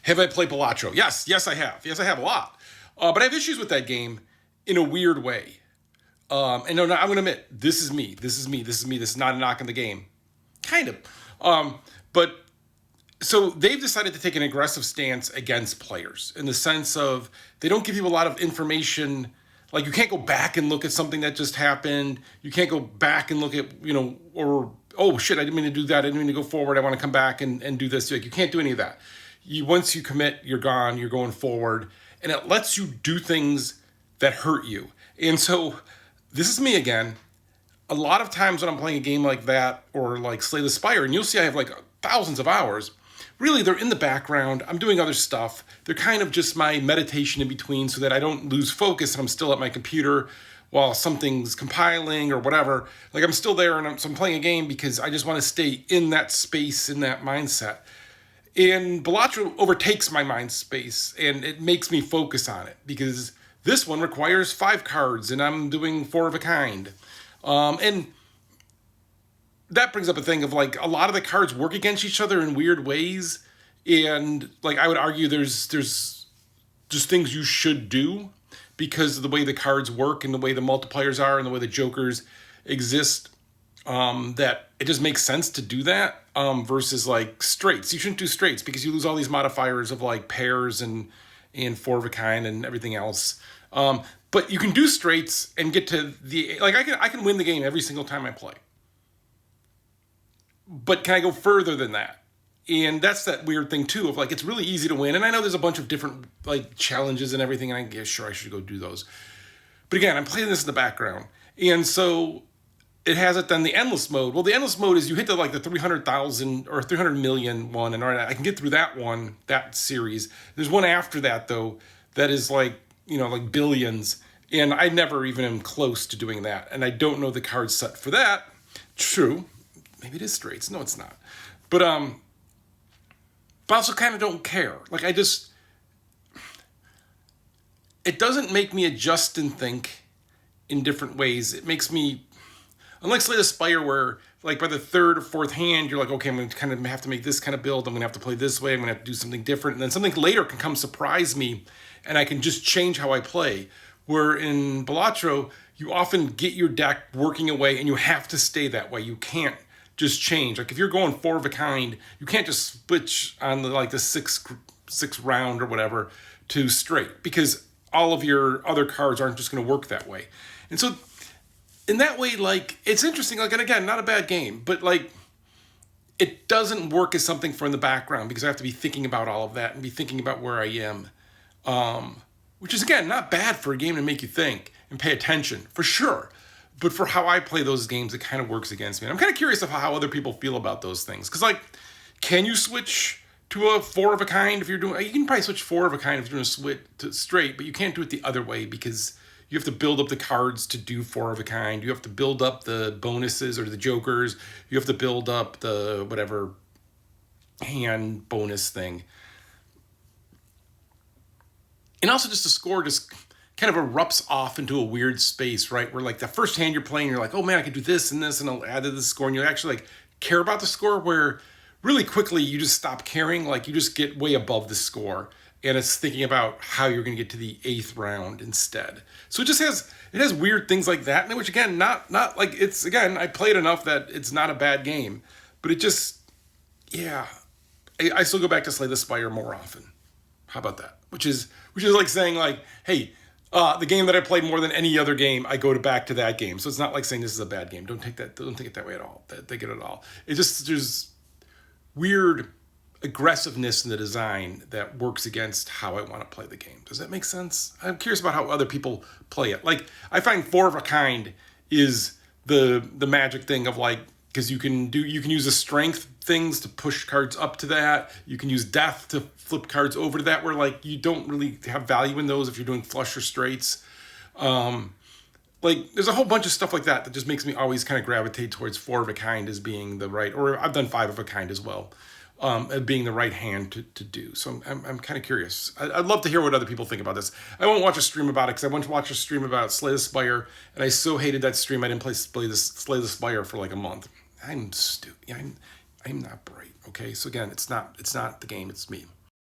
Have I played Balatro? Yes, I have. Yes, I have a lot. But I have issues with that game in a weird way. And no, I'm going to admit, this is me. This is not a knock on the game. Kind of. But so they've decided to take an aggressive stance against players in the sense of they don't give you a lot of information. Like, you can't go back and look at something that just happened. You can't go back and look at, or, oh shit, I didn't mean to do that. I didn't mean to go forward. I want to come back and do this. Like, you can't do any of that. Once you commit, you're gone. You're going forward. And it lets you do things that hurt you. And so this is me again. A lot of times when I'm playing a game like that or like Slay the Spire, and you'll see I have like thousands of hours, really they're in the background. I'm doing other stuff. They're kind of just my meditation in between so that I don't lose focus and I'm still at my computer while something's compiling or whatever. Like, I'm still there, and so I'm playing a game because I just want to stay in that space, in that mindset. And Balatro overtakes my mind space, and it makes me focus on it because this one requires 5 cards, and I'm doing 4 of a kind. And that brings up a thing of, like, a lot of the cards work against each other in weird ways. And, like, I would argue there's just things you should do because of the way the cards work and the way the multipliers are and the way the jokers exist. That it just makes sense to do that versus like straights. You shouldn't do straights because you lose all these modifiers of like pairs and 4 of a kind and everything else. But you can do straights and get to the, like, I can win the game every single time I play. But can I go further than that? And that's that weird thing too of like, it's really easy to win. And I know there's a bunch of different like challenges and everything, and I guess sure I should go do those. But again, I'm playing this in the background. And so it has it then the endless mode. Well, the endless mode is you hit the 300,000 or 300 million one, and all right, I can get through that one, that series. There's one after that though that is like, like billions, and I never even am close to doing that, and I don't know the card set for that. True, maybe it is straights. No, it's not. But I also kind of don't care. Like, it doesn't make me adjust and think in different ways. It makes me, unlike Slay the Spire, where like by the 3rd or 4th hand, you're like, okay, I'm going to kind of have to make this kind of build. I'm going to have to play this way. I'm going to have to do something different. And then something later can come surprise me, and I can just change how I play. Where in Balatro, you often get your deck working away, and you have to stay that way. You can't just change. Like, if you're going 4 of a kind, you can't just switch on the sixth round or whatever to straight, because all of your other cards aren't just going to work that way. And so in that way, like, it's interesting. Like, and again, not a bad game, but like, it doesn't work as something for in the background because I have to be thinking about all of that and be thinking about where I am, which is, again, not bad for a game to make you think and pay attention, for sure. But for how I play those games, it kind of works against me. And I'm kind of curious of how other people feel about those things. Because, like, can you switch to a 4 of a kind if you're doing... You can probably switch 4 of a kind if you're doing a switch to straight, but you can't do it the other way because you have to build up the cards to do 4 of a kind. You have to build up the bonuses or the jokers. You have to build up the whatever hand bonus thing. And also just the score just kind of erupts off into a weird space, right? Where like the first hand you're playing, you're like, oh man, I could do this and this, and I'll add to the score. And you actually like care about the score, where really quickly you just stop caring. Like, you just get way above the score. And it's thinking about how you're going to get to the 8th round instead. So it has weird things like that, which again, not like, it's, again, I played enough that it's not a bad game, but it just, yeah, I still go back to Slay the Spire more often. How about that? Which is like saying like, hey, the game that I played more than any other game, I go back to that game. So it's not like saying this is a bad game. Don't take it that way at all. Take it at all. It's just, there's weird aggressiveness in the design that works against how I want to play the game. Does that make sense? I'm curious about how other people play it. Like, I find 4 of a kind is the magic thing of like, because you can use the strength things to push cards up to that. You can use death to flip cards over to that, where like you don't really have value in those if you're doing flush or straights. Like, there's a whole bunch of stuff like that that just makes me always kind of gravitate towards 4 of a kind as being the right, or I've done 5 of a kind as well, being the right hand to do. So I'm kind of curious. I'd love to hear what other people think about this. I won't watch a stream about it because I went to watch a stream about Slay the Spire, and I so hated that stream I didn't Slay the Spire for like a month. I'm stupid. I'm not bright. Okay, so again, it's not the game. It's me.